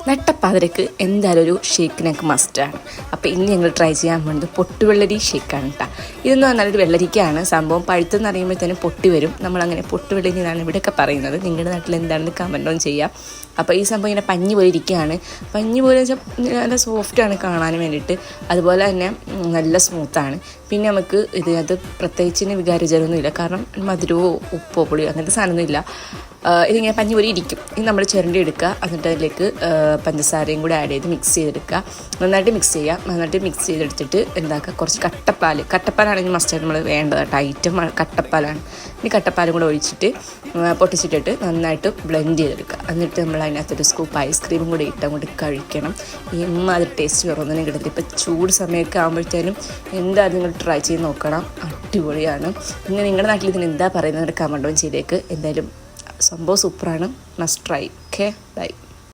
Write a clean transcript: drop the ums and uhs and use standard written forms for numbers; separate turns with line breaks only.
നട്ടപ്പാതിരക്ക് എന്തായാലും ഒരു ഷേക്ക് ഞങ്ങൾക്ക് മസ്റ്റാണ്. അപ്പോൾ ഇന്ന് ഞങ്ങൾ ട്രൈ ചെയ്യാൻ പോകുന്നത് പൊട്ടുവെള്ളരി ഷേക്കാണ് കേട്ടോ. ഇതെന്ന് പറഞ്ഞാൽ ഒരു വെള്ളരിക്കയാണ്. സംഭവം പഴുത്തെന്ന് അറിയുമ്പോഴത്തേനും പൊട്ടി വരും. നമ്മളങ്ങനെ പൊട്ടുവെള്ളരി എന്നാണ് ഇവിടെയൊക്കെ പറയുന്നത്. നിങ്ങളുടെ നാട്ടിൽ എന്താണെന്ന് കമൻറ്റും ചെയ്യാം. അപ്പോൾ ഈ സംഭവം ഇങ്ങനെ പഞ്ഞി പോലെ ഇരിക്കുകയാണ്. പഞ്ഞി പോലെ വെച്ചാൽ നല്ല സോഫ്റ്റാണ് കാണാൻ വേണ്ടിയിട്ട്. അതുപോലെ തന്നെ നല്ല സ്മൂത്താണ്. പിന്നെ നമുക്ക് ഇതിനകത്ത് പ്രത്യേകിച്ച് വികാരജലമൊന്നുമില്ല. കാരണം മധുരമോ ഉപ്പോ പൊടിയോ അങ്ങനത്തെ സാധനമൊന്നുമില്ല. ഇതിങ്ങനെ പഞ്ഞി പോലെ ഇരിക്കും. ഇത് നമ്മൾ ചിരണ്ടി എടുക്കുക. എന്നിട്ട് അതിലേക്ക് പഞ്ചസാരയും കൂടി ആഡ് ചെയ്ത് മിക്സ് ചെയ്തെടുക്കുക. നന്നായിട്ട് മിക്സ് ചെയ്യുക. നന്നായിട്ട് മിക്സ് ചെയ്തെടുത്തിട്ട് എന്താക്കുക, കുറച്ച് കട്ടപ്പാലാണെങ്കിൽ മസ്റ്റായിട്ട് നമ്മൾ വേണ്ടത് കേട്ടോ. ഐറ്റം കട്ടപ്പാലാണ്. ഇനി കട്ടപ്പാലും കൂടെ ഒഴിച്ചിട്ട് പൊട്ടിച്ചിട്ടിട്ട് നന്നായിട്ട് ബ്ലെൻഡ് ചെയ്തെടുക്കുക. എന്നിട്ട് നമ്മൾ അതിനകത്തൊരു സ്കൂപ്പ് ഐസ്ക്രീമും കൂടി ഇട്ട് അങ്ങോട്ട് കഴിക്കണം. അത് ടേസ്റ്റ് വേറൊന്നിനും കിട്ടത്തില്ല. ഇപ്പോൾ ചൂട് സമയമൊക്കെ ആകുമ്പോഴത്തേനും എന്തായാലും നിങ്ങൾ ട്രൈ ചെയ്ത് നോക്കണം. അടിപൊളിയാണ്. പിന്നെ നിങ്ങളുടെ നാട്ടിൽ ഇതിന് എന്താ പറയുന്നത് കമൻറ്റും ചെയ്തേക്ക്. എന്തായാലും സംഭവം സൂപ്പറാണ്. Must try. Okay, by.